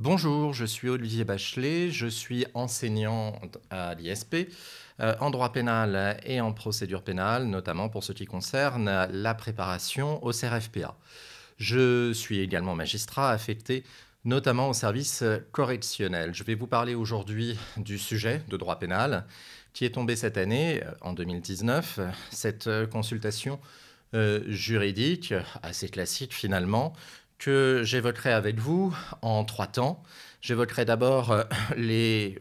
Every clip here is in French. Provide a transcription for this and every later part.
Bonjour, je suis Olivier Bachelet, je suis enseignant à l'ISP en droit pénal et en procédure pénale, notamment pour ce qui concerne la préparation au CRFPA. Je suis également magistrat affecté notamment au service correctionnel. Je vais vous parler aujourd'hui du sujet de droit pénal qui est tombé cette année, en 2019, cette consultation juridique assez classique finalement, que j'évoquerai avec vous en 3 temps. J'évoquerai d'abord les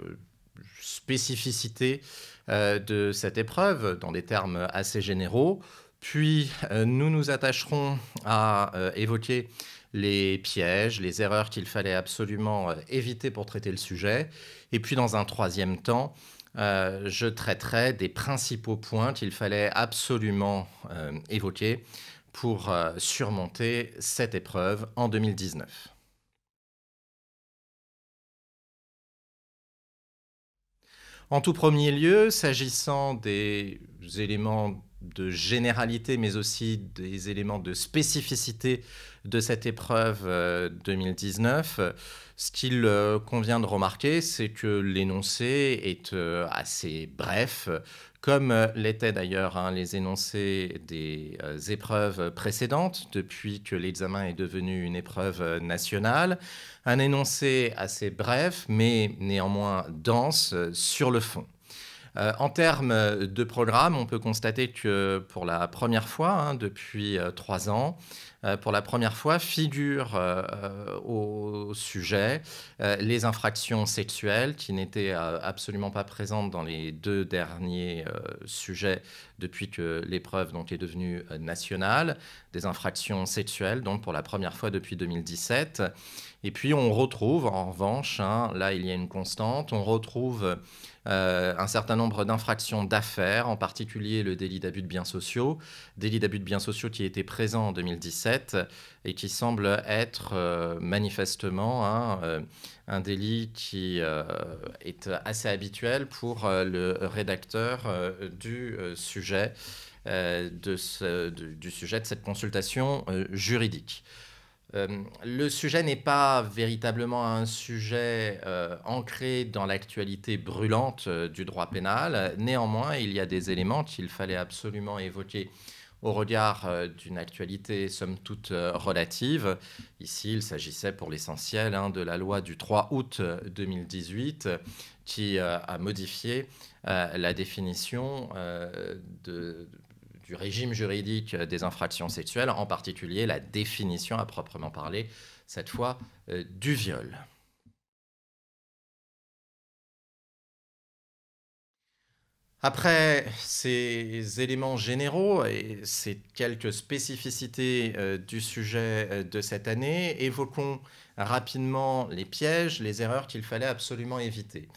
spécificités de cette épreuve dans des termes assez généraux. Puis nous nous attacherons à évoquer les pièges, les erreurs qu'il fallait absolument éviter pour traiter le sujet. Et puis dans un troisième temps, je traiterai des principaux points qu'il fallait absolument évoquer pour surmonter cette épreuve en 2019. En tout premier lieu, s'agissant des éléments de généralité, mais aussi des éléments de spécificité de cette épreuve 2019, ce qu'il convient de remarquer, c'est que l'énoncé est assez bref, comme l'étaient d'ailleurs les énoncés des épreuves précédentes, depuis que l'examen est devenu une épreuve nationale. Un énoncé assez bref, mais néanmoins dense sur le fond. En termes de programme, on peut constater que pour la première fois, depuis 3 ans, pour la première fois figurent au sujet les infractions sexuelles qui n'étaient absolument pas présentes dans les 2 derniers sujets depuis que l'épreuve donc est devenue nationale, des infractions sexuelles donc pour la première fois depuis 2017. Et puis on retrouve en revanche, là il y a une constante, on retrouve un certain nombre d'infractions d'affaires, en particulier le délit d'abus de biens sociaux, qui était présent en 2017 et qui semble être manifestement un délit qui est assez habituel pour le rédacteur du sujet de cette consultation juridique. Le sujet n'est pas véritablement un sujet ancré dans l'actualité brûlante du droit pénal. Néanmoins, il y a des éléments qu'il fallait absolument évoquer au regard d'une actualité somme toute relative. Ici, il s'agissait pour l'essentiel de la loi du 3 août 2018 qui a modifié la définition du régime juridique des infractions sexuelles, en particulier la définition à proprement parler, cette fois, du viol. Après ces éléments généraux et ces quelques spécificités du sujet de cette année, évoquons rapidement les pièges, les erreurs qu'il fallait absolument éviter.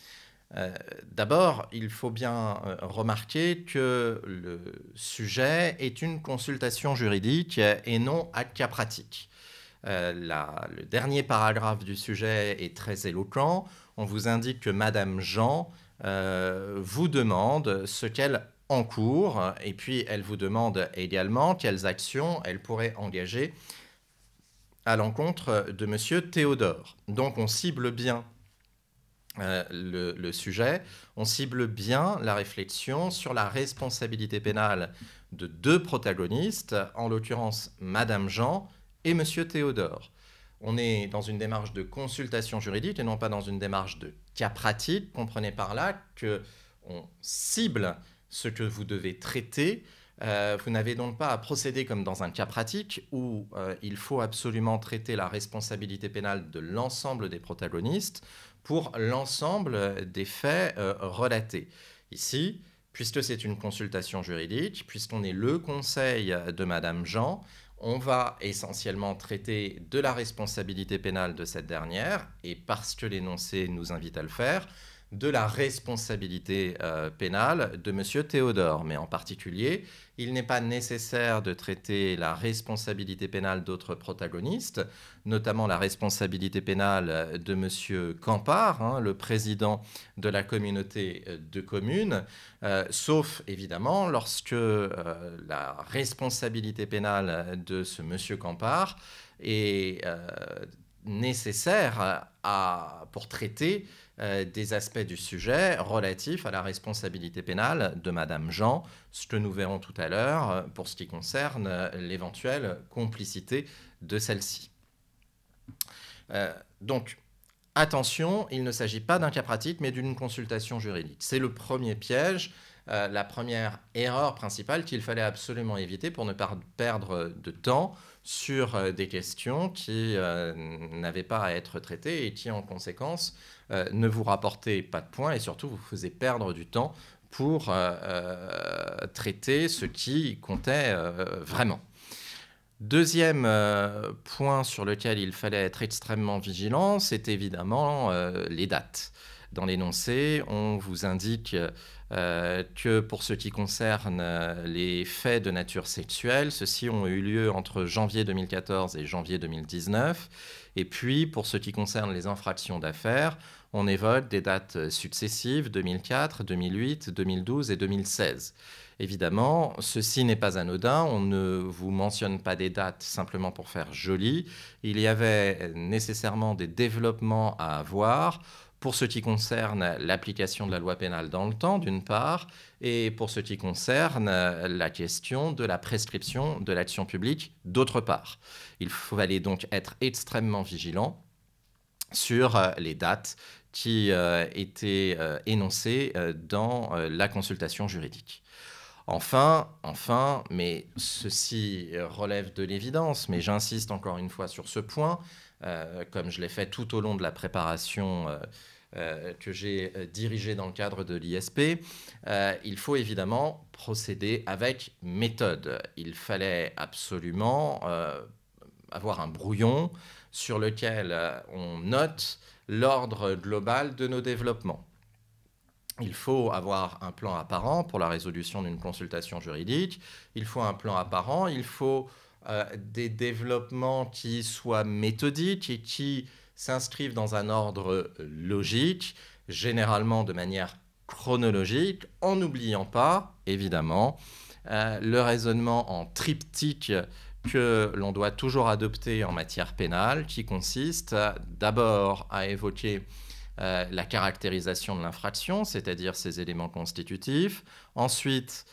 D'abord, il faut bien remarquer que le sujet est une consultation juridique et non un cas pratique. Le dernier paragraphe du sujet est très éloquent. On vous indique que Madame Jean vous demande ce qu'elle encourt et puis elle vous demande également quelles actions elle pourrait engager à l'encontre de Monsieur Théodore. Donc on cible bien le sujet, on cible bien la réflexion sur la responsabilité pénale de 2 protagonistes, en l'occurrence Madame Jean et Monsieur Théodore. On est dans une démarche de consultation juridique et non pas dans une démarche de cas pratique. Comprenez par là qu'on cible ce que vous devez traiter. Vous n'avez donc pas à procéder comme dans un cas pratique où il faut absolument traiter la responsabilité pénale de l'ensemble des protagonistes pour l'ensemble des faits relatés. Ici, puisque c'est une consultation juridique, puisqu'on est le conseil de Madame Jean, on va essentiellement traiter de la responsabilité pénale de cette dernière, et parce que l'énoncé nous invite à le faire, de la responsabilité pénale de M. Théodore. Mais en particulier, il n'est pas nécessaire de traiter la responsabilité pénale d'autres protagonistes, notamment la responsabilité pénale de M. Campard, le président de la communauté de communes, sauf évidemment lorsque la responsabilité pénale de ce M. Campard est nécessaire pour traiter des aspects du sujet relatifs à la responsabilité pénale de Madame Jean, ce que nous verrons tout à l'heure pour ce qui concerne l'éventuelle complicité de celle-ci. Donc, attention, il ne s'agit pas d'un cas pratique, mais d'une consultation juridique. C'est le premier piège, la première erreur principale qu'il fallait absolument éviter pour ne pas perdre de temps sur des questions qui n'avaient pas à être traitées et qui, en conséquence, ne vous rapportaient pas de points et surtout vous faisaient perdre du temps pour traiter ce qui comptait vraiment. Deuxième point sur lequel il fallait être extrêmement vigilant, c'est évidemment les dates. Dans l'énoncé, on vous indique que pour ce qui concerne les faits de nature sexuelle, ceux-ci ont eu lieu entre janvier 2014 et janvier 2019. Et puis, pour ce qui concerne les infractions d'affaires, on évoque des dates successives, 2004, 2008, 2012 et 2016. Évidemment, ceci n'est pas anodin, on ne vous mentionne pas des dates simplement pour faire joli. Il y avait nécessairement des développements à avoir pour ce qui concerne l'application de la loi pénale dans le temps, d'une part, et pour ce qui concerne la question de la prescription de l'action publique, d'autre part. Il fallait donc être extrêmement vigilant sur les dates qui étaient énoncées dans la consultation juridique. Enfin, mais ceci relève de l'évidence, mais j'insiste encore une fois sur ce point, comme je l'ai fait tout au long de la préparation que j'ai dirigée dans le cadre de l'ISP, il faut évidemment procéder avec méthode. Il fallait absolument avoir un brouillon sur lequel on note l'ordre global de nos développements. Il faut avoir un plan apparent pour la résolution d'une consultation juridique. Il faut un plan apparent. Il faut des développements qui soient méthodiques et qui s'inscrivent dans un ordre logique, généralement de manière chronologique, en n'oubliant pas, évidemment, le raisonnement en triptyque que l'on doit toujours adopter en matière pénale, qui consiste d'abord à évoquer la caractérisation de l'infraction, c'est-à-dire ses éléments constitutifs. Ensuite,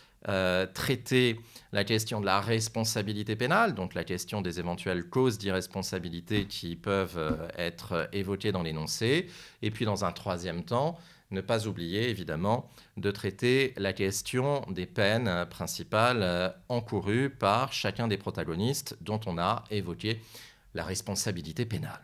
traiter la question de la responsabilité pénale, donc la question des éventuelles causes d'irresponsabilité qui peuvent être évoquées dans l'énoncé. Et puis, dans un troisième temps, ne pas oublier, évidemment, de traiter la question des peines principales encourues par chacun des protagonistes dont on a évoqué la responsabilité pénale.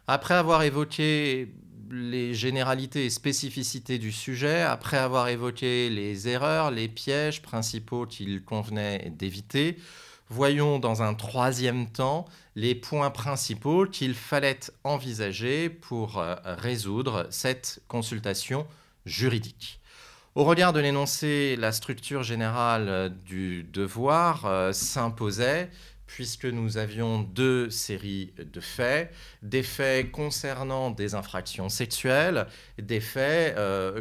Après avoir évoqué les généralités et spécificités du sujet, après avoir évoqué les erreurs, les pièges principaux qu'il convenait d'éviter, voyons dans un troisième temps les points principaux qu'il fallait envisager pour résoudre cette consultation juridique. Au regard de l'énoncé, la structure générale du devoir s'imposait puisque nous avions deux séries de faits, des faits concernant des infractions sexuelles, des faits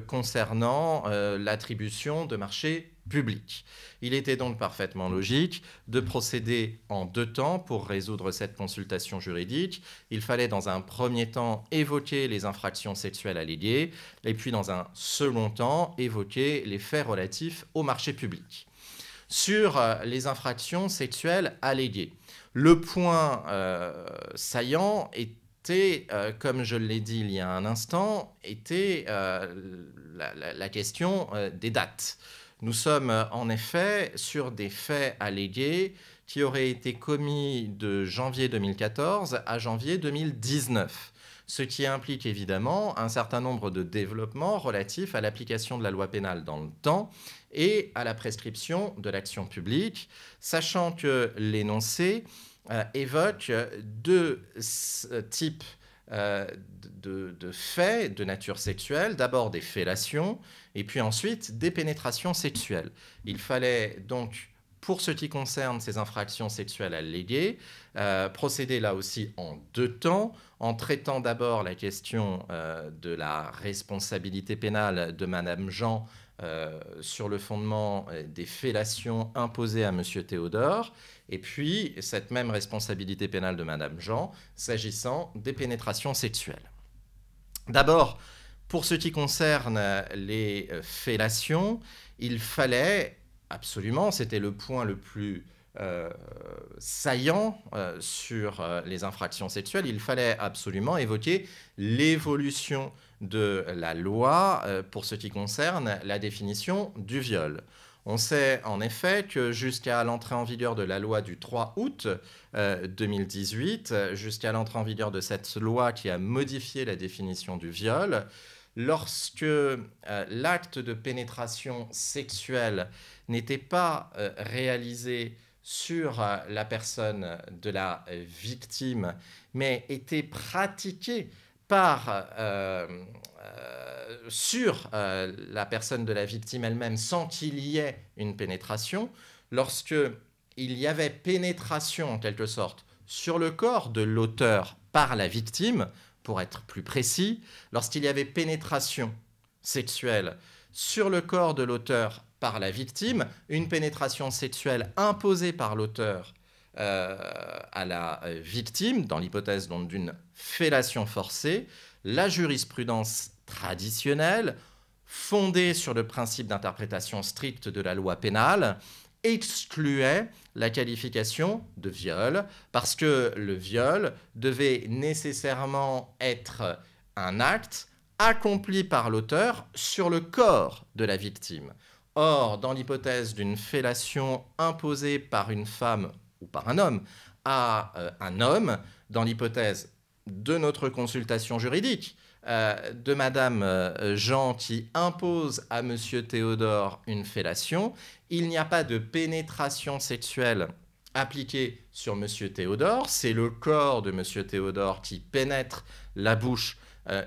concernant l'attribution de marchés publics. Il était donc parfaitement logique de procéder en deux temps pour résoudre cette consultation juridique. Il fallait dans un premier temps évoquer les infractions sexuelles alléguées et puis dans un second temps évoquer les faits relatifs au marché public. Sur les infractions sexuelles alléguées, le point saillant était, comme je l'ai dit il y a un instant, était la question des dates. Nous sommes en effet sur des faits allégués qui auraient été commis de janvier 2014 à janvier 2019. Ce qui implique évidemment un certain nombre de développements relatifs à l'application de la loi pénale dans le temps et à la prescription de l'action publique, sachant que l'énoncé évoque deux types de faits de nature sexuelle, d'abord des fellations et puis ensuite des pénétrations sexuelles. Il fallait donc, pour ce qui concerne ces infractions sexuelles alléguées, procéder là aussi en deux temps, en traitant d'abord la question de la responsabilité pénale de Madame Jean sur le fondement des fellations imposées à M. Théodore, et puis cette même responsabilité pénale de Mme Jean s'agissant des pénétrations sexuelles. D'abord, pour ce qui concerne les fellations, il fallait absolument, c'était le point le plus saillant sur les infractions sexuelles, il fallait absolument évoquer l'évolution de la loi pour ce qui concerne la définition du viol. On sait en effet que jusqu'à l'entrée en vigueur de la loi du 3 août 2018, jusqu'à l'entrée en vigueur de cette loi qui a modifié la définition du viol, lorsque l'acte de pénétration sexuelle n'était pas réalisé sur la personne de la victime, mais était pratiqué sur la personne de la victime elle-même sans qu'il y ait une pénétration, lorsque il y avait pénétration en quelque sorte sur le corps de l'auteur par la victime, pour être plus précis, lorsqu'il y avait pénétration sexuelle sur le corps de l'auteur par la victime, une pénétration sexuelle imposée par l'auteur à la victime, dans l'hypothèse donc d'une fellation forcée, la jurisprudence traditionnelle, fondée sur le principe d'interprétation stricte de la loi pénale, excluait la qualification de viol, parce que le viol devait nécessairement être un acte accompli par l'auteur sur le corps de la victime. Or, dans l'hypothèse d'une fellation imposée par une femme ou par un homme à un homme, dans l'hypothèse de notre consultation juridique, de Madame Jean qui impose à Monsieur Théodore une fellation, il n'y a pas de pénétration sexuelle appliquée sur Monsieur Théodore, c'est le corps de Monsieur Théodore qui pénètre la bouche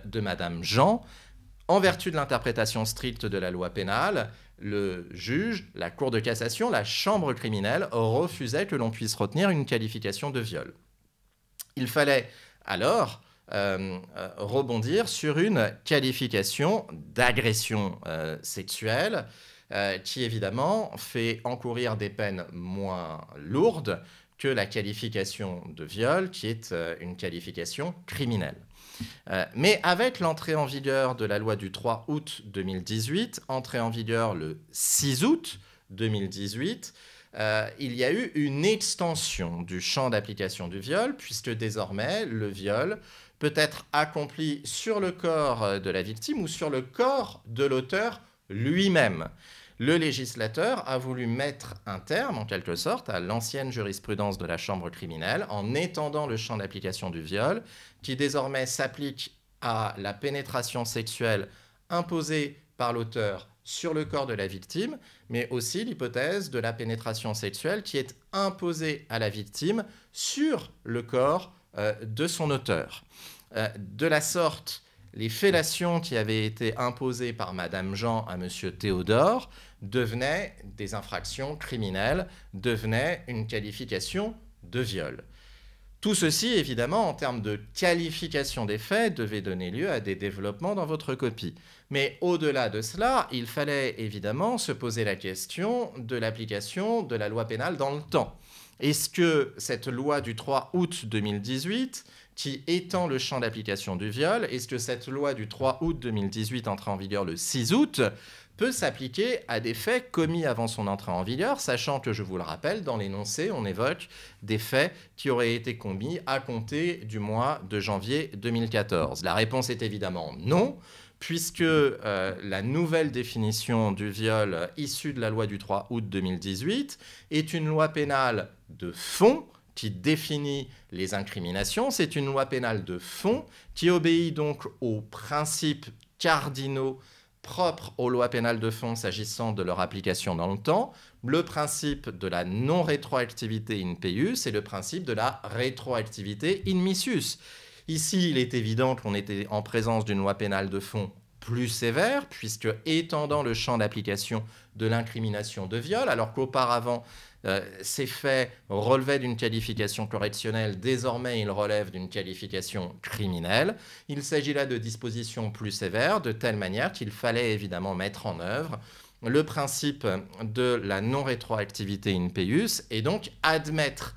de Madame Jean. En vertu de l'interprétation stricte de la loi pénale, le juge, la Cour de cassation, la chambre criminelle refusait que l'on puisse retenir une qualification de viol. Il fallait alors rebondir sur une qualification d'agression sexuelle qui évidemment fait encourir des peines moins lourdes que la qualification de viol qui est une qualification criminelle. Mais avec l'entrée en vigueur de la loi du 3 août 2018, entrée en vigueur le 6 août 2018, il y a eu une extension du champ d'application du viol, puisque désormais, le viol peut être accompli sur le corps de la victime ou sur le corps de l'auteur lui-même. Le législateur a voulu mettre un terme, en quelque sorte, à l'ancienne jurisprudence de la chambre criminelle en étendant le champ d'application du viol, qui désormais s'applique à la pénétration sexuelle imposée par l'auteur sur le corps de la victime, mais aussi l'hypothèse de la pénétration sexuelle qui est imposée à la victime sur le corps de son auteur. De la sorte, les fellations qui avaient été imposées par Madame Jean à Monsieur Théodore devenaient des infractions criminelles, devenaient une qualification de viol. Tout ceci, évidemment, en termes de qualification des faits, devait donner lieu à des développements dans votre copie. Mais au-delà de cela, il fallait évidemment se poser la question de l'application de la loi pénale dans le temps. Est-ce que cette loi du 3 août 2018, qui étend le champ d'application du viol, est-ce que cette loi du 3 août 2018, entrée en vigueur le 6 août, peut s'appliquer à des faits commis avant son entrée en vigueur, sachant que, je vous le rappelle, dans l'énoncé, on évoque des faits qui auraient été commis à compter du mois de janvier 2014. La réponse est évidemment non, puisque la nouvelle définition du viol issue de la loi du 3 août 2018 est une loi pénale de fond qui définit les incriminations. C'est une loi pénale de fond qui obéit donc aux principes cardinaux propres aux lois pénales de fond s'agissant de leur application dans le temps, le principe de la non-rétroactivité in peius et le principe de la rétroactivité in missus. Ici, il est évident qu'on était en présence d'une loi pénale de fond plus sévère, puisque étendant le champ d'application de l'incrimination de viol, alors qu'auparavant, ces faits relevaient d'une qualification correctionnelle, désormais ils relèvent d'une qualification criminelle. Il s'agit là de dispositions plus sévères, de telle manière qu'il fallait évidemment mettre en œuvre le principe de la non-rétroactivité in peius et donc admettre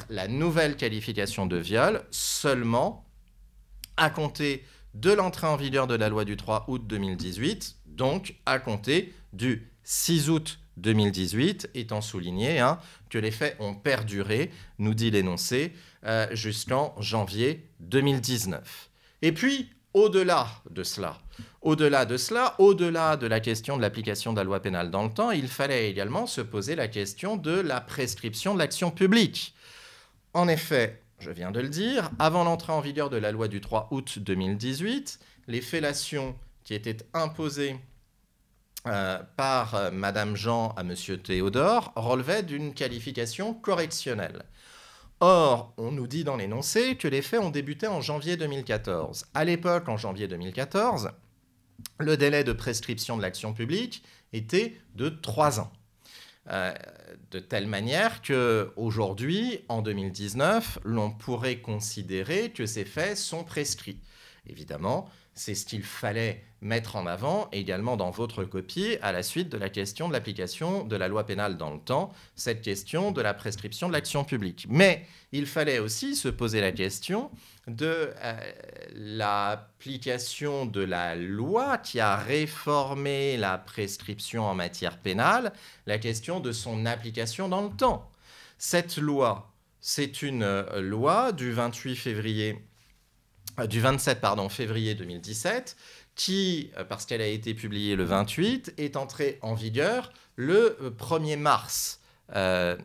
la nouvelle qualification de viol seulement à compter de l'entrée en vigueur de la loi du 3 août 2018, donc à compter du 6 août 2018, étant souligné que les faits ont perduré, nous dit l'énoncé, jusqu'en janvier 2019. Et puis, au-delà de la question de l'application de la loi pénale dans le temps, il fallait également se poser la question de la prescription de l'action publique. En effet, je viens de le dire, avant l'entrée en vigueur de la loi du 3 août 2018, les fellations qui étaient imposées par Madame Jean à Monsieur Théodore relevaient d'une qualification correctionnelle. Or, on nous dit dans l'énoncé que les faits ont débuté en janvier 2014. À l'époque, en janvier 2014, le délai de prescription de l'action publique était de 3 ans. De telle manière qu'aujourd'hui, en 2019, l'on pourrait considérer que ces faits sont prescrits. Évidemment, c'est ce qu'il fallait mettre en avant également dans votre copie à la suite de la question de l'application de la loi pénale dans le temps, cette question de la prescription de l'action publique. Mais il fallait aussi se poser la question de l'application de la loi qui a réformé la prescription en matière pénale, la question de son application dans le temps. Cette loi, c'est une loi du 27 février 2017 qui, parce qu'elle a été publiée le 28, est entrée en vigueur le 1er mars. Le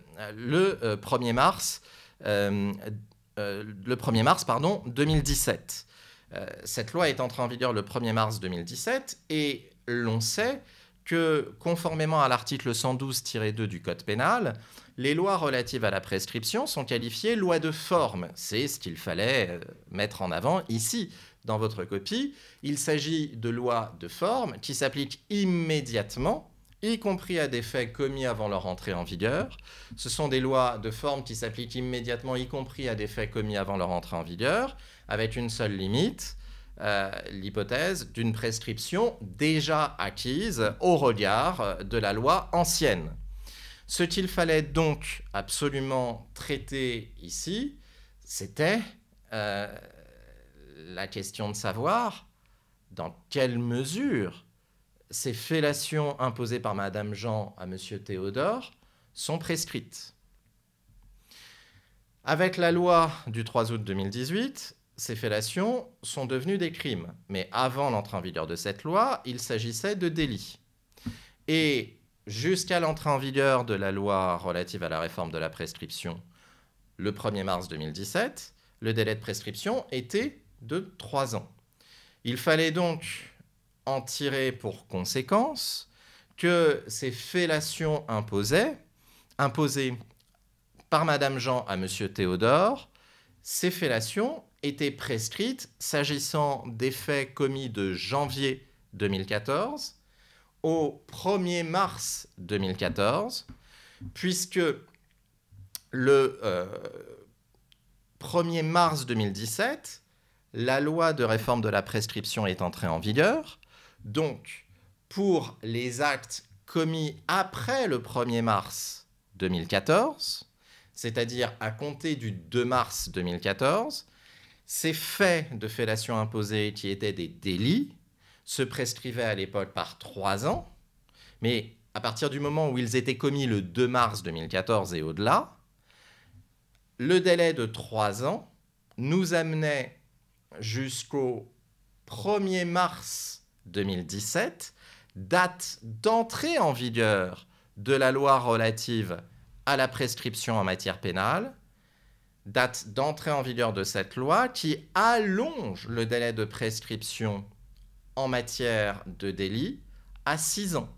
1er mars 2017. Cette loi est entrée en vigueur le 1er mars 2017 et l'on sait que, conformément à l'article 112-2 du Code pénal, les lois relatives à la prescription sont qualifiées lois de forme. C'est ce qu'il fallait mettre en avant ici, dans votre copie. Il s'agit de lois de forme qui s'appliquent immédiatement, y compris à des faits commis avant leur entrée en vigueur. Ce sont des lois de forme qui s'appliquent immédiatement, y compris à des faits commis avant leur entrée en vigueur, avec une seule limite, l'hypothèse d'une prescription déjà acquise au regard de la loi ancienne. Ce qu'il fallait donc absolument traiter ici, c'était la question de savoir dans quelle mesure ces fellations imposées par Madame Jean à Monsieur Théodore sont prescrites. Avec la loi du 3 août 2018, ces fellations sont devenues des crimes. Mais avant l'entrée en vigueur de cette loi, il s'agissait de délits. Et jusqu'à l'entrée en vigueur de la loi relative à la réforme de la prescription, le 1er mars 2017, le délai de prescription était de 3 ans. Il fallait donc en tirer pour conséquence que ces fellations imposées par Madame Jean à Monsieur Théodore, ces fellations étaient prescrites s'agissant des faits commis de janvier 2014 au 1er mars 2014, puisque le 1er mars 2017, la loi de réforme de la prescription est entrée en vigueur. Donc, pour les actes commis après le 1er mars 2014, c'est-à-dire à compter du 2 mars 2014, ces faits de fellation imposée qui étaient des délits se prescrivaient à l'époque par 3 ans, mais à partir du moment où ils étaient commis le 2 mars 2014 et au-delà, le délai de 3 ans nous amenait jusqu'au 1er mars 2017, date d'entrée en vigueur de la loi relative à la prescription en matière pénale, date d'entrée en vigueur de cette loi qui allonge le délai de prescription en matière de délit à 6 ans.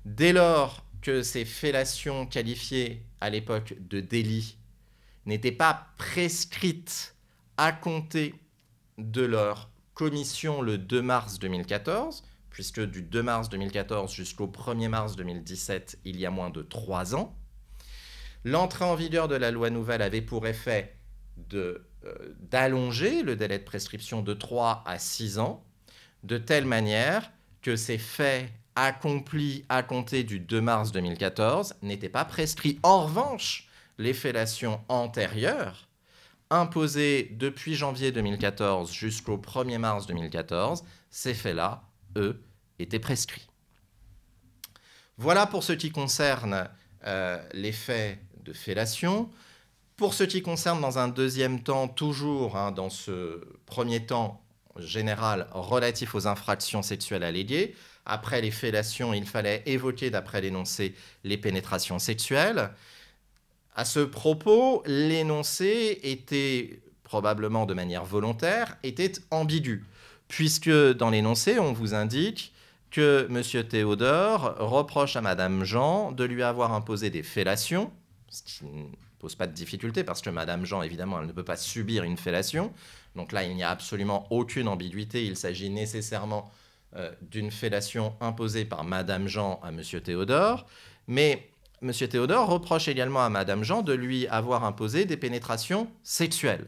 Dès lors que ces fellations qualifiées à l'époque de délit n'étaient pas prescrites à compter de leur commission le 2 mars 2014, puisque du 2 mars 2014 jusqu'au 1er mars 2017, il y a moins de 3 ans, l'entrée en vigueur de la loi nouvelle avait pour effet d'allonger le délai de prescription de 3 à 6 ans, de telle manière que ces faits accomplis à compter du 2 mars 2014 n'étaient pas prescrits. En revanche, les fellations antérieures, imposées depuis janvier 2014 jusqu'au 1er mars 2014, ces faits-là, eux, étaient prescrits. Voilà pour ce qui concerne les faits de fellation. Pour ce qui concerne dans un deuxième temps, toujours dans ce premier temps général relatif aux infractions sexuelles alléguées, après les fellations, il fallait évoquer, d'après l'énoncé, les pénétrations sexuelles. À ce propos, l'énoncé était, probablement de manière volontaire, était ambigu, puisque dans l'énoncé, on vous indique que M. Théodore reproche à Mme Jean de lui avoir imposé des fellations, ce qui ne pose pas de difficulté, parce que Mme Jean, évidemment, elle ne peut pas subir une fellation. Donc là, il n'y a absolument aucune ambiguïté. Il s'agit nécessairement d'une fellation imposée par Mme Jean à M. Théodore. Mais M. Théodore reproche également à Mme Jean de lui avoir imposé des pénétrations sexuelles.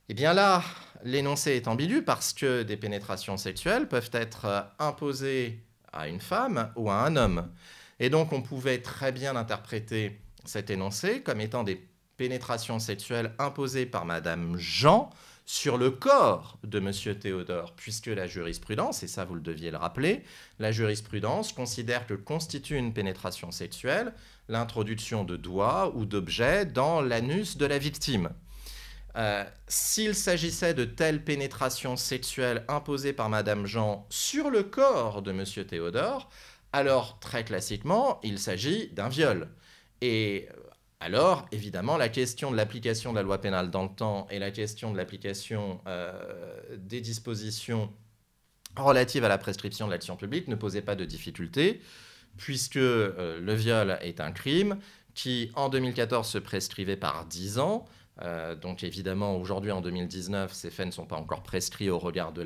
Eh bien là, l'énoncé est ambigu parce que des pénétrations sexuelles peuvent être imposées à une femme ou à un homme. Et donc, on pouvait très bien interpréter cet énoncé comme étant des pénétrations sexuelles imposées par Mme Jean sur le corps de M. Théodore, puisque la jurisprudence, et ça vous le deviez le rappeler, la jurisprudence considère que constitue une pénétration sexuelle l'introduction de doigts ou d'objets dans l'anus de la victime. S'il s'agissait de telles pénétrations sexuelles imposées par Mme Jean sur le corps de M. Théodore, alors très classiquement, il s'agit d'un viol. Et alors, évidemment, la question de l'application de la loi pénale dans le temps et la question de l'application des dispositions relatives à la prescription de l'action publique ne posaient pas de difficulté, puisque le viol est un crime qui, en 2014, se prescrivait par 10 ans. Donc évidemment, aujourd'hui, en 2019, ces faits ne sont pas encore prescrits au regard de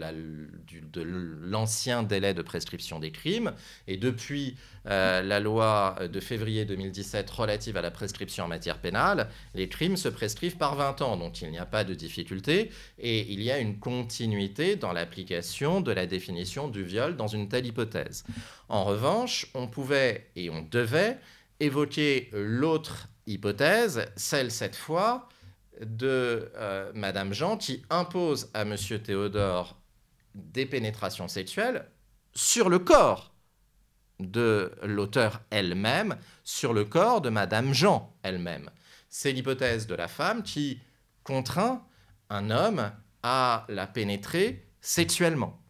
l'ancien délai de prescription des crimes. Et depuis la loi de février 2017 relative à la prescription en matière pénale, les crimes se prescrivent par 20 ans. Donc il n'y a pas de difficulté. Et il y a une continuité dans l'application de la définition du viol dans une telle hypothèse. En revanche, on pouvait et on devait évoquer l'autre hypothèse, celle cette fois de Mme Jean, qui impose à M. Théodore des pénétrations sexuelles sur le corps de l'auteur elle-même, sur le corps de Mme Jean elle-même. C'est l'hypothèse de la femme qui contraint un homme à la pénétrer sexuellement.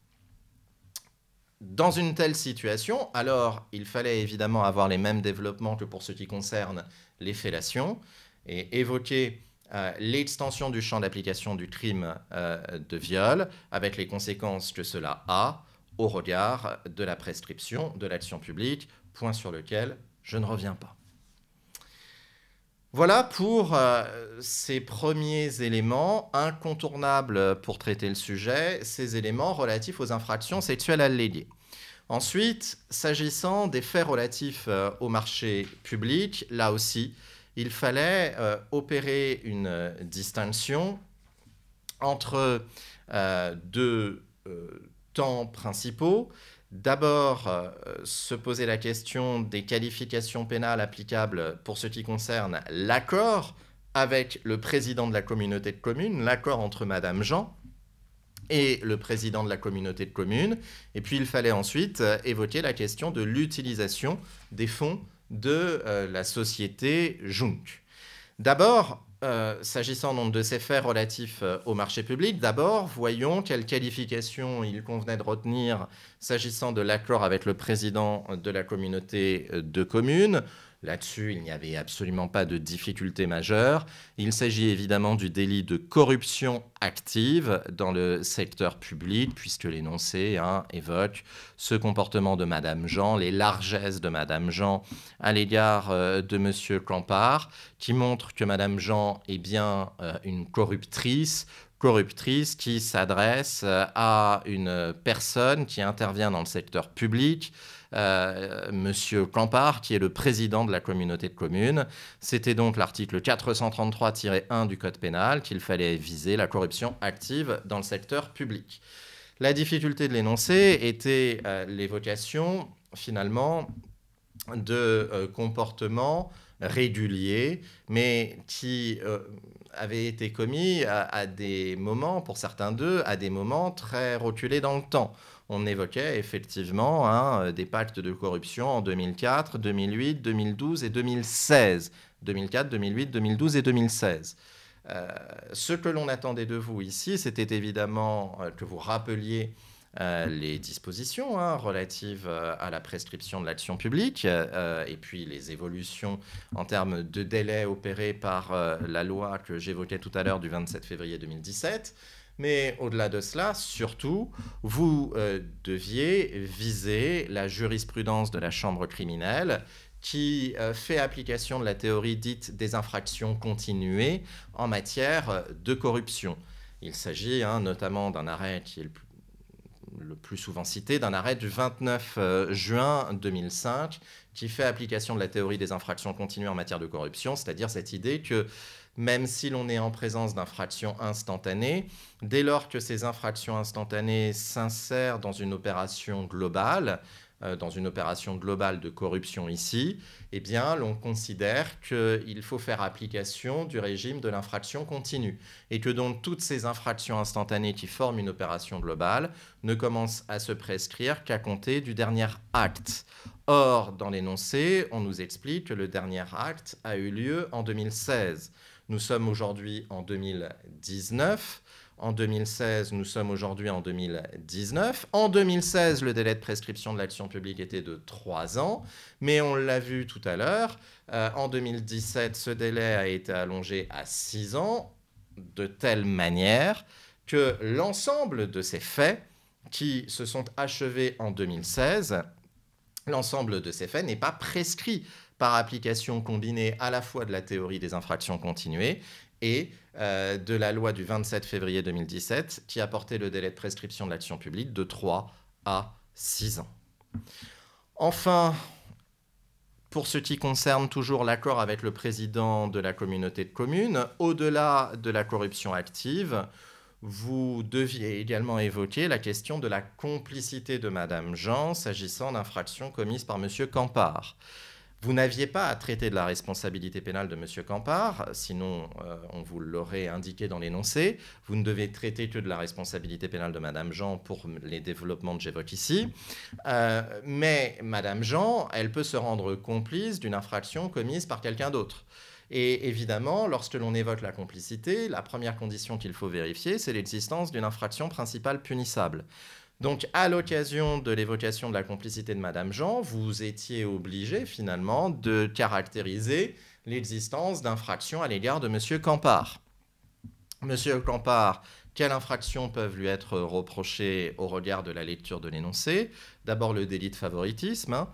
Dans une telle situation, alors il fallait évidemment avoir les mêmes développements que pour ce qui concerne les fellations et évoquer l'extension du champ d'application du crime de viol avec les conséquences que cela a au regard de la prescription de l'action publique, point sur lequel je ne reviens pas. Voilà pour ces premiers éléments incontournables pour traiter le sujet, ces éléments relatifs aux infractions sexuelles alléguées. Ensuite, s'agissant des faits relatifs au marché public, là aussi, il fallait opérer une distinction entre deux temps principaux. D'abord, se poser la question des qualifications pénales applicables pour ce qui concerne l'accord avec le président de la communauté de communes, l'accord entre Mme Jean et le président de la communauté de communes. Et puis, il fallait ensuite évoquer la question de l'utilisation des fonds de la société Junk. D'abord, s'agissant donc de ces faits relatifs au marché public, d'abord, voyons quelles qualifications il convenait de retenir s'agissant de l'accord avec le président de la communauté de communes. Là-dessus, il n'y avait absolument pas de difficulté majeure. Il s'agit évidemment du délit de corruption active dans le secteur public, puisque l'énoncé évoque ce comportement de Mme Jean, les largesses de Mme Jean à l'égard de M. Campard, qui montre que Mme Jean est bien une corruptrice qui s'adresse à une personne qui intervient dans le secteur public, Monsieur Campard, qui est le président de la communauté de communes. C'était donc l'article 433-1 du Code pénal qu'il fallait viser, la corruption active dans le secteur public. La difficulté de l'énoncé était l'évocation finalement de comportements réguliers, mais qui avaient été commis à des moments, pour certains d'eux, à des moments très reculés dans le temps. On évoquait effectivement des pactes de corruption en 2004, 2008, 2012 et 2016. 2004, 2008, 2012 et 2016. Ce que l'on attendait de vous ici, c'était évidemment que vous rappeliez les dispositions relatives à la prescription de l'action publique et puis les évolutions en termes de délai opérés par la loi que j'évoquais tout à l'heure du 27 février 2017. Mais au-delà de cela, surtout, vous deviez viser la jurisprudence de la Chambre criminelle qui fait application de la théorie dite des infractions continuées en matière de corruption. Il s'agit notamment d'un arrêt qui est le plus souvent cité, d'un arrêt du 29 juin 2005 qui fait application de la théorie des infractions continuées en matière de corruption, c'est-à-dire cette idée que même si l'on est en présence d'infractions instantanées, dès lors que ces infractions instantanées s'insèrent dans une opération globale, de corruption ici, eh bien, l'on considère qu'il faut faire application du régime de l'infraction continue et que donc toutes ces infractions instantanées qui forment une opération globale ne commencent à se prescrire qu'à compter du dernier acte. Or, dans l'énoncé, on nous explique que le dernier acte a eu lieu en 2016. Nous sommes aujourd'hui en 2019. En 2016, nous sommes aujourd'hui en 2019. En 2016, le délai de prescription de l'action publique était de 3 ans, mais on l'a vu tout à l'heure, en 2017, ce délai a été allongé à 6 ans, de telle manière que l'ensemble de ces faits qui se sont achevés en 2016, l'ensemble de ces faits n'est pas prescrit par application combinée à la fois de la théorie des infractions continuées et de la loi du 27 février 2017 qui a porté le délai de prescription de l'action publique de 3 à 6 ans. Enfin, pour ce qui concerne toujours l'accord avec le président de la communauté de communes, au-delà de la corruption active, vous deviez également évoquer la question de la complicité de Madame Jean s'agissant d'infractions commises par Monsieur Campard. Vous n'aviez pas à traiter de la responsabilité pénale de M. Campard, sinon on vous l'aurait indiqué dans l'énoncé. Vous ne devez traiter que de la responsabilité pénale de Mme Jean pour les développements que j'évoque ici. Mais Mme Jean, elle peut se rendre complice d'une infraction commise par quelqu'un d'autre. Et évidemment, lorsque l'on évoque la complicité, la première condition qu'il faut vérifier, c'est l'existence d'une infraction principale punissable. Donc, à l'occasion de l'évocation de la complicité de Madame Jean, vous étiez obligé, finalement, de caractériser l'existence d'infractions à l'égard de M. Campard. M. Campard, quelles infractions peuvent lui être reprochées au regard de la lecture de l'énoncé? D'abord, le délit de favoritisme,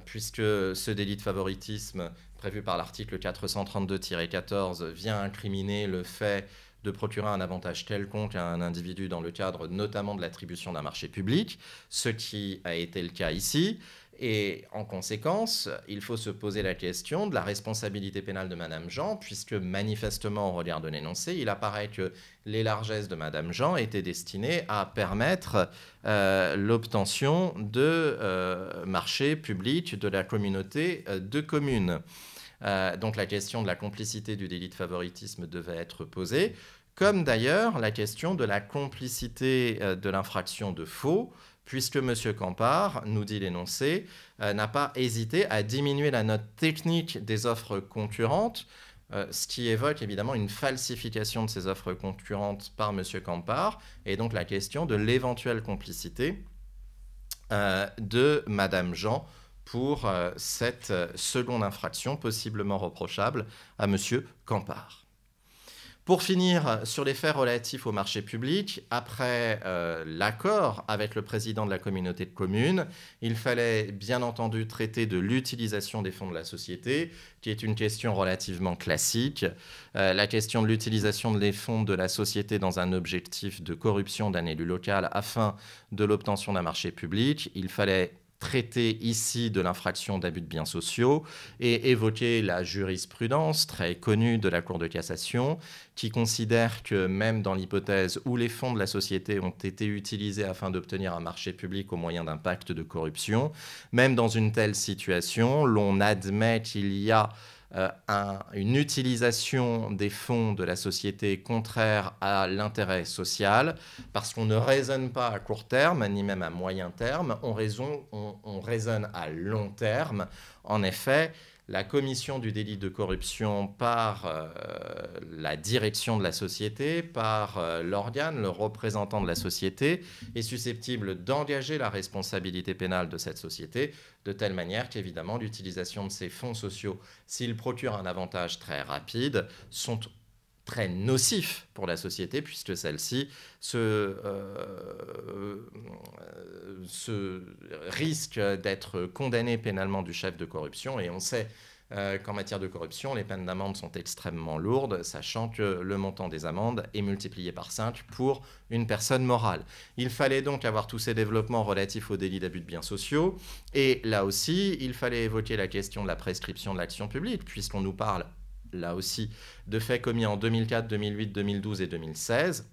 puisque ce délit de favoritisme, prévu par l'article 432-14, vient incriminer le fait de procurer un avantage quelconque à un individu dans le cadre notamment de l'attribution d'un marché public, ce qui a été le cas ici. Et en conséquence, il faut se poser la question de la responsabilité pénale de Madame Jean, puisque manifestement, au regard de l'énoncé, il apparaît que les largesses de Madame Jean étaient destinées à permettre l'obtention de marchés publics de la communauté de communes. Donc la question de la complicité du délit de favoritisme devait être posée, comme d'ailleurs la question de la complicité de l'infraction de faux, puisque M. Campard, nous dit l'énoncé, n'a pas hésité à diminuer la note technique des offres concurrentes, ce qui évoque évidemment une falsification de ces offres concurrentes par M. Campard, et donc la question de l'éventuelle complicité de Mme Jean pour cette seconde infraction possiblement reprochable à M. Campard. Pour finir, sur les faits relatifs au marché public, après l'accord avec le président de la communauté de communes, il fallait bien entendu traiter de l'utilisation des fonds de la société, qui est une question relativement classique. La question de l'utilisation des fonds de la société dans un objectif de corruption d'un élu local afin de l'obtention d'un marché public, il fallait traiter ici de l'infraction d'abus de biens sociaux et évoquer la jurisprudence très connue de la Cour de cassation qui considère que même dans l'hypothèse où les fonds de la société ont été utilisés afin d'obtenir un marché public au moyen d'un pacte de corruption, même dans une telle situation, l'on admet qu'il y a une utilisation des fonds de la société contraire à l'intérêt social, parce qu'on ne raisonne pas à court terme, ni même à moyen terme, on raisonne à long terme. En effet, la commission du délit de corruption par la direction de la société, par l'organe, le représentant de la société, est susceptible d'engager la responsabilité pénale de cette société, de telle manière qu'évidemment l'utilisation de ces fonds sociaux, s'ils procurent un avantage très rapide, sont très nocifs pour la société, puisque celle-ci se risque d'être condamnée pénalement du chef de corruption. Et on sait qu'en matière de corruption, les peines d'amende sont extrêmement lourdes, sachant que le montant des amendes est multiplié par 5 pour une personne morale. Il fallait donc avoir tous ces développements relatifs au délit d'abus de biens sociaux. Et là aussi, il fallait évoquer la question de la prescription de l'action publique, puisqu'on nous parle là aussi, de faits commis en 2004, 2008, 2012 et 2016.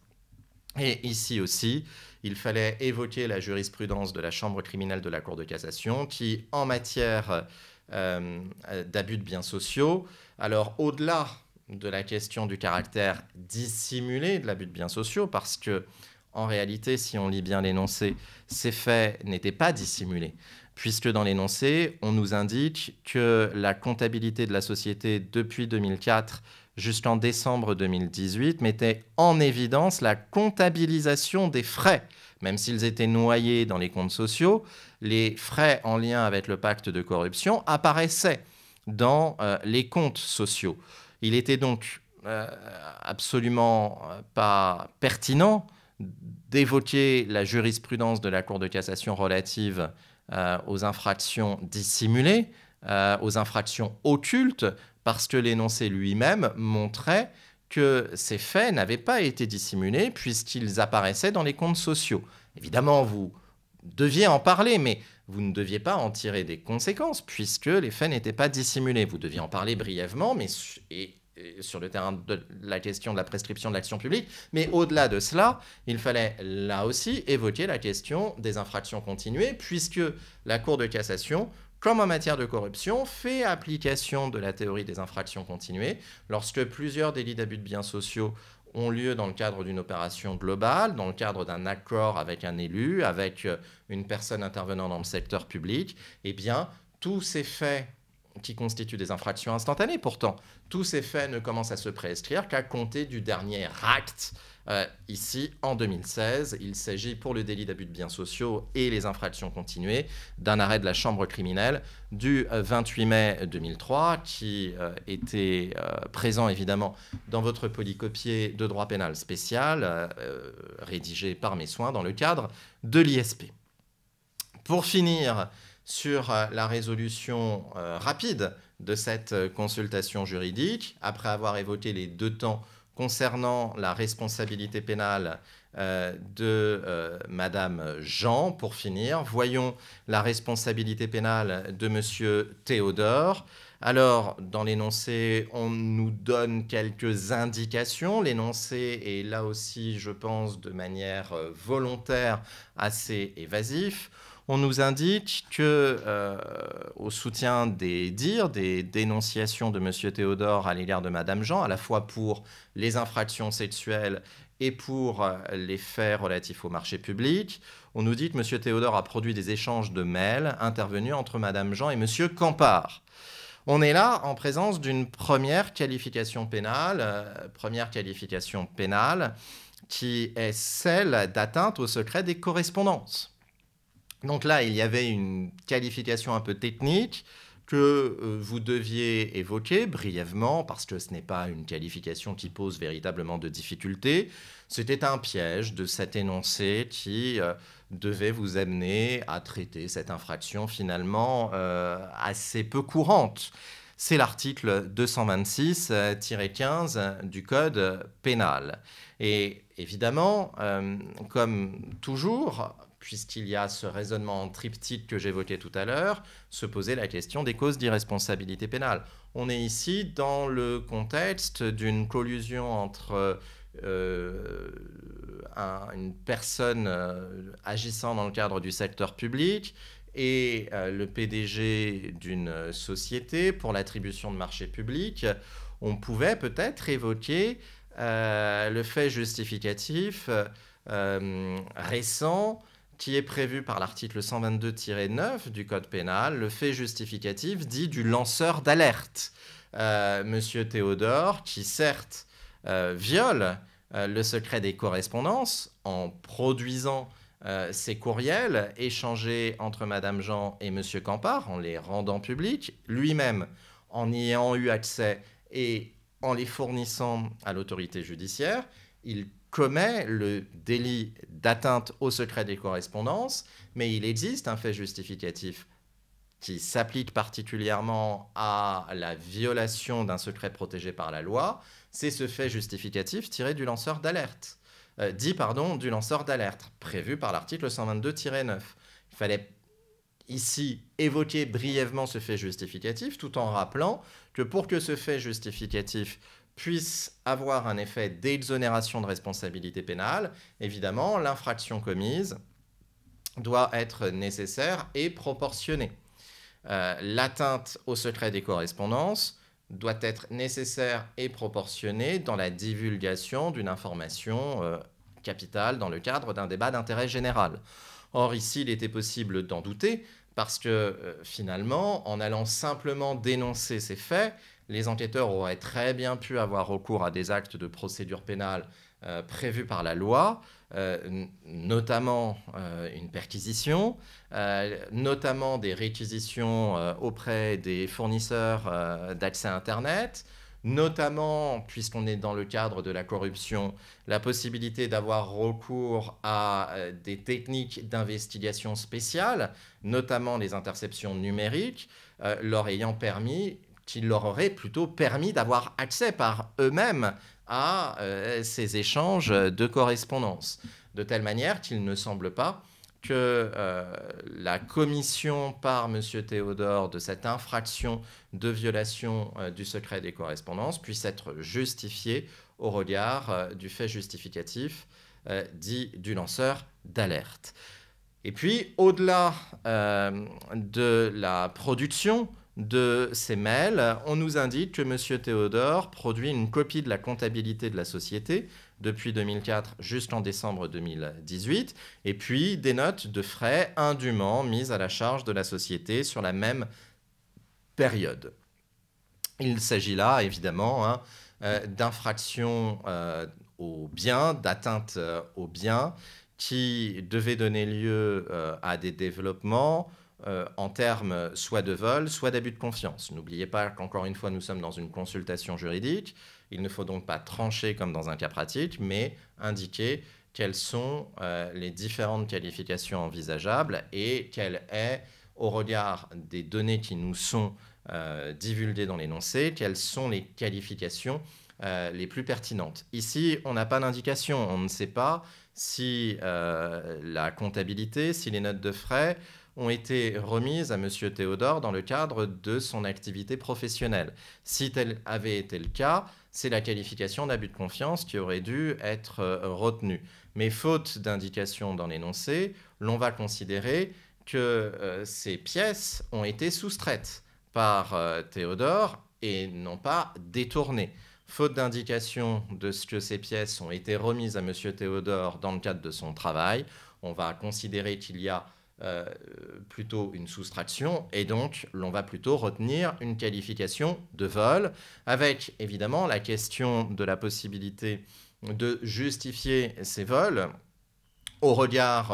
Et ici aussi, il fallait évoquer la jurisprudence de la Chambre criminelle de la Cour de cassation qui, en matière d'abus de biens sociaux, alors au-delà de la question du caractère dissimulé de l'abus de biens sociaux, parce que, en réalité, si on lit bien l'énoncé, ces faits n'étaient pas dissimulés, puisque dans l'énoncé, on nous indique que la comptabilité de la société depuis 2004 jusqu'en décembre 2018 mettait en évidence la comptabilisation des frais. Même s'ils étaient noyés dans les comptes sociaux, les frais en lien avec le pacte de corruption apparaissaient dans les comptes sociaux. Il était donc absolument pas pertinent d'évoquer la jurisprudence de la Cour de cassation relative aux infractions dissimulées, aux infractions occultes, parce que l'énoncé lui-même montrait que ces faits n'avaient pas été dissimulés puisqu'ils apparaissaient dans les comptes sociaux. Évidemment, vous deviez en parler, mais vous ne deviez pas en tirer des conséquences puisque les faits n'étaient pas dissimulés. Vous deviez en parler brièvement, mais sur le terrain de la question de la prescription de l'action publique. Mais au-delà de cela, il fallait là aussi évoquer la question des infractions continuées, puisque la Cour de cassation, comme en matière de corruption, fait application de la théorie des infractions continuées lorsque plusieurs délits d'abus de biens sociaux ont lieu dans le cadre d'une opération globale, dans le cadre d'un accord avec un élu, avec une personne intervenant dans le secteur public. Eh bien, tous ces faits qui constituent des infractions instantanées, pourtant, tous ces faits ne commencent à se prescrire qu'à compter du dernier acte. Ici, en 2016, il s'agit pour le délit d'abus de biens sociaux et les infractions continuées d'un arrêt de la Chambre criminelle du 28 mai 2003 qui était présent évidemment dans votre polycopier de droit pénal spécial rédigé par mes soins dans le cadre de l'ISP. Pour finir sur la résolution rapide de cette consultation juridique, après avoir évoqué les deux temps concernant la responsabilité pénale de Madame Jean, pour finir, voyons la responsabilité pénale de Monsieur Théodore. Alors, dans l'énoncé, on nous donne quelques indications. L'énoncé est là aussi, je pense, de manière volontaire, assez évasif. On nous indique que, au soutien des dires, des dénonciations de M. Théodore à l'égard de Mme Jean, à la fois pour les infractions sexuelles et pour les faits relatifs au marché public, on nous dit que M. Théodore a produit des échanges de mails intervenus entre Mme Jean et M. Campard. On est là en présence d'une première qualification pénale qui est celle d'atteinte au secret des correspondances. Donc là, il y avait une qualification un peu technique que vous deviez évoquer brièvement, parce que ce n'est pas une qualification qui pose véritablement de difficultés. C'était un piège de cet énoncé qui devait vous amener à traiter cette infraction finalement assez peu courante. C'est l'article 226-15 du Code pénal. Et évidemment, comme toujours, puisqu'il y a ce raisonnement en triptyque que j'évoquais tout à l'heure, se poser la question des causes d'irresponsabilité pénale. On est ici dans le contexte d'une collusion entre une personne agissant dans le cadre du secteur public et le PDG d'une société pour l'attribution de marchés publics. On pouvait peut-être évoquer le fait justificatif récent qui est prévu par l'article 122-9 du Code pénal, le fait justificatif dit du lanceur d'alerte. Monsieur Théodore, qui certes viole le secret des correspondances en produisant ces courriels échangés entre Madame Jean et Monsieur Campard, en les rendant publics, lui-même en y ayant eu accès et en les fournissant à l'autorité judiciaire, il commet le délit d'atteinte au secret des correspondances, mais il existe un fait justificatif qui s'applique particulièrement à la violation d'un secret protégé par la loi, c'est ce fait justificatif tiré du lanceur d'alerte, du lanceur d'alerte, prévu par l'article 122-9. Il fallait ici évoquer brièvement ce fait justificatif, tout en rappelant que pour que ce fait justificatif puisse avoir un effet d'exonération de responsabilité pénale, évidemment, l'infraction commise doit être nécessaire et proportionnée. L'atteinte au secret des correspondances doit être nécessaire et proportionnée dans la divulgation d'une information capitale dans le cadre d'un débat d'intérêt général. Or, ici, il était possible d'en douter parce que finalement, en allant simplement dénoncer ces faits, les enquêteurs auraient très bien pu avoir recours à des actes de procédure pénale prévus par la loi, notamment une perquisition, notamment des réquisitions auprès des fournisseurs d'accès à Internet, notamment, puisqu'on est dans le cadre de la corruption, la possibilité d'avoir recours à des techniques d'investigation spéciales, notamment les interceptions numériques, qui leur auraient plutôt permis d'avoir accès par eux-mêmes à ces échanges de correspondance. De telle manière qu'il ne semble pas que la commission par M. Théodore de cette infraction de violation du secret des correspondances puisse être justifiée au regard du fait justificatif dit du lanceur d'alerte. Et puis, au-delà de la production de ces mails, on nous indique que M. Théodore produit une copie de la comptabilité de la société depuis 2004 jusqu'en décembre 2018, et puis des notes de frais indûment mises à la charge de la société sur la même période. Il s'agit là, évidemment, d'infractions aux biens, d'atteinte aux biens, qui devaient donner lieu à des développements en termes soit de vol, soit d'abus de confiance. N'oubliez pas qu'encore une fois, nous sommes dans une consultation juridique. Il ne faut donc pas trancher comme dans un cas pratique, mais indiquer quelles sont les différentes qualifications envisageables et quelle est, au regard des données qui nous sont divulguées dans l'énoncé, quelles sont les qualifications les plus pertinentes. Ici, on n'a pas d'indication. On ne sait pas si la comptabilité, si les notes de frais ont été remises à M. Théodore dans le cadre de son activité professionnelle. Si tel avait été le cas, c'est la qualification d'abus de confiance qui aurait dû être retenue. Mais faute d'indication dans l'énoncé, l'on va considérer que ces pièces ont été soustraites par Théodore et non pas détournées. Faute d'indication de ce que ces pièces ont été remises à M. Théodore dans le cadre de son travail, on va considérer qu'il y a plutôt une soustraction et donc l'on va plutôt retenir une qualification de vol avec évidemment la question de la possibilité de justifier ces vols au regard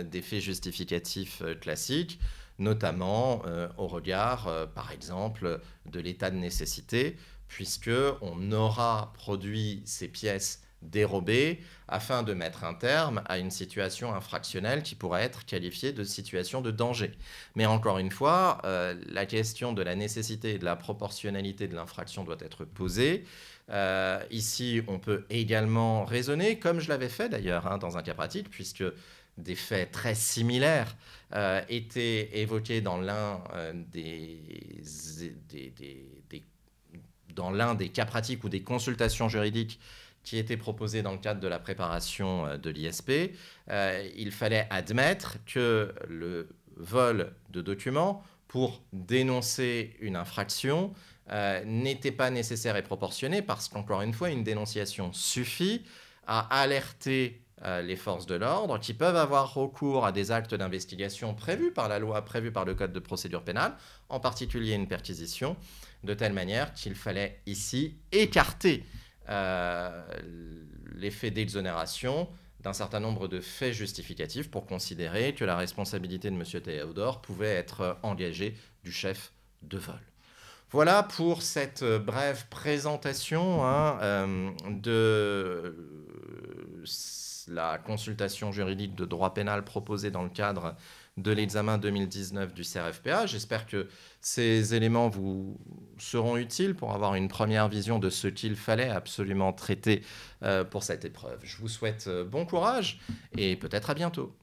des faits justificatifs classiques, notamment au regard par exemple de l'état de nécessité, puisqu'on aura produit ces pièces dérobées afin de mettre un terme à une situation infractionnelle qui pourrait être qualifiée de situation de danger. Mais encore une fois, la question de la nécessité et de la proportionnalité de l'infraction doit être posée. Ici, on peut également raisonner, comme je l'avais fait d'ailleurs dans un cas pratique, puisque des faits très similaires étaient évoqués dans l'un dans l'un des cas pratiques ou des consultations juridiques qui étaient proposées dans le cadre de la préparation de l'ISP, il fallait admettre que le vol de documents pour dénoncer une infraction n'était pas nécessaire et proportionné parce qu'encore une fois, une dénonciation suffit à alerter les forces de l'ordre qui peuvent avoir recours à des actes d'investigation prévus par la loi, prévus par le Code de procédure pénale, en particulier une perquisition, de telle manière qu'il fallait ici écarter l'effet d'exonération d'un certain nombre de faits justificatifs pour considérer que la responsabilité de M. Théodore pouvait être engagée du chef de vol. Voilà pour cette brève présentation de la consultation juridique de droit pénal proposée dans le cadre de l'examen 2019 du CRFPA. J'espère que ces éléments vous seront utiles pour avoir une première vision de ce qu'il fallait absolument traiter pour cette épreuve. Je vous souhaite bon courage et peut-être à bientôt.